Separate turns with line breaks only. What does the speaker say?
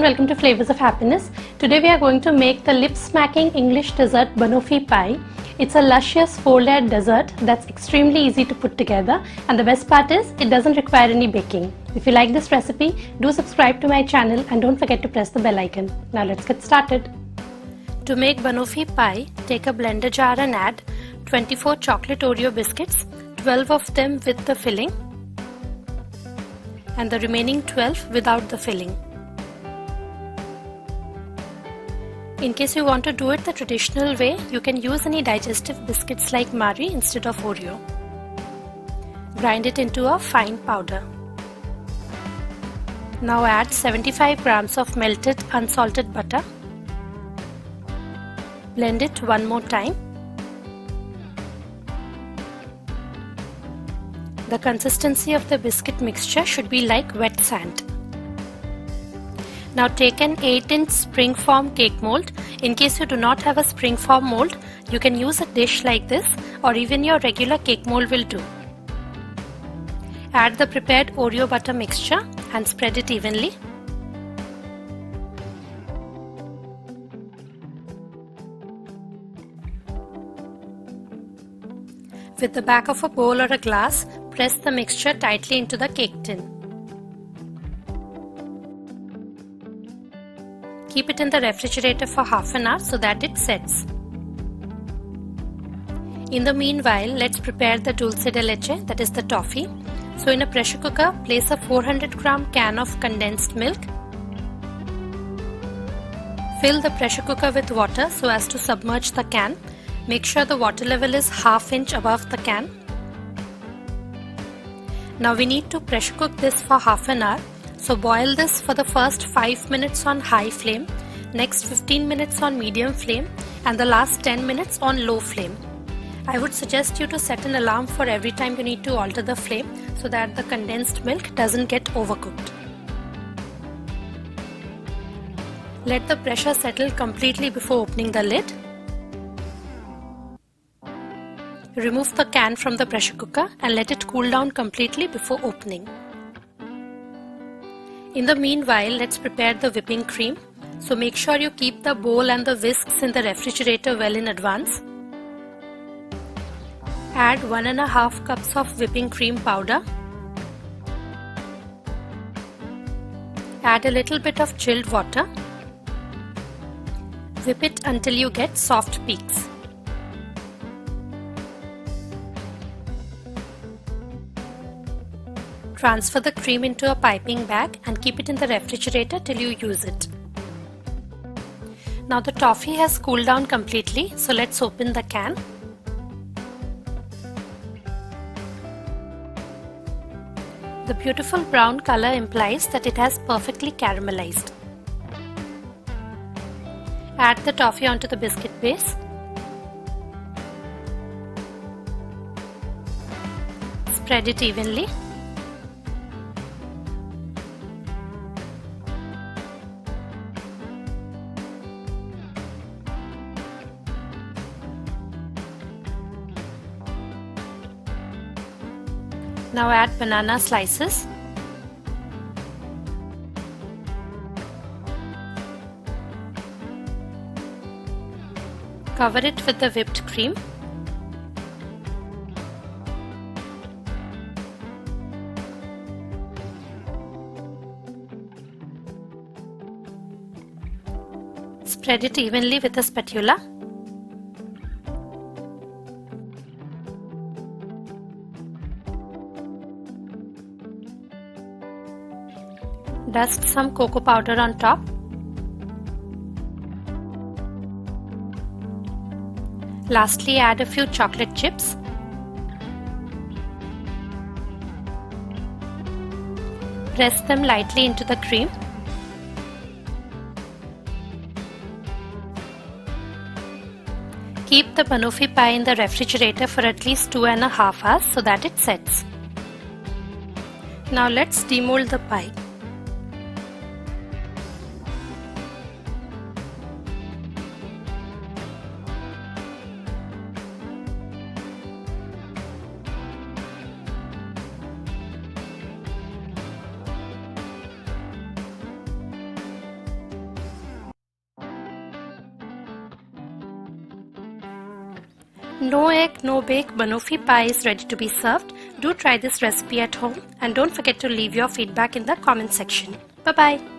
welcome to Flavors of Happiness. Today we are going to make the lip-smacking English dessert banoffee pie. It's a luscious 4-layered dessert that's extremely easy to put together, and the best part is it doesn't require any baking. If you like this recipe, do subscribe to my channel and don't forget to press the bell icon. Now let's get started. To make banoffee pie, take a blender jar and add 24 chocolate Oreo biscuits, 12 of them with the filling and the remaining 12 without the filling. In case you want to do it the traditional way, you can use any digestive biscuits like Marie instead of Oreo. Grind it into a fine powder. Now add 75 grams of melted unsalted butter. Blend it one more time. The consistency of the biscuit mixture should be like wet sand. Now take an 8-inch springform cake mold. In case you do not have a springform mold, you can use a dish like this or even your regular cake mold will do. Add the prepared Oreo butter mixture and spread it evenly. With the back of a bowl or a glass, press the mixture tightly into the cake tin. Keep it in the refrigerator for half an hour so that it sets. In the meanwhile, let's prepare the dulce de leche, that is the toffee. So in a pressure cooker, place a 400 gram can of condensed milk. Fill the pressure cooker with water so as to submerge the can. Make sure the water level is ½ inch above the can. Now we need to pressure cook this for half an hour. So boil this for the first 5 minutes on high flame, next 15 minutes on medium flame and the last 10 minutes on low flame. I would suggest you to set an alarm for every time you need to alter the flame so that the condensed milk doesn't get overcooked. Let the pressure settle completely before opening the lid. Remove the can from the pressure cooker and let it cool down completely before opening. In the meanwhile, let's prepare the whipping cream. So make sure you keep the bowl and the whisks in the refrigerator well in advance. Add 1½ cups of whipping cream powder. Add a little bit of chilled water. Whip it until you get soft peaks. Transfer the cream into a piping bag and keep it in the refrigerator till you use it. Now the toffee has cooled down completely, so let's open the can. The beautiful brown color implies that it has perfectly caramelized. Add the toffee onto the biscuit base. Spread it evenly. Now add banana slices. Cover it with the whipped cream. Spread it evenly with a spatula. Dust some cocoa powder on top. Lastly, add a few chocolate chips. Press them lightly into the cream. Keep the banoffee pie in the refrigerator for at least 2½ hours so that it sets. Now let's demold the pie. No egg, no bake banoffee pie is ready to be served. Do try this recipe at home and don't forget to leave your feedback in the comment section. Bye bye.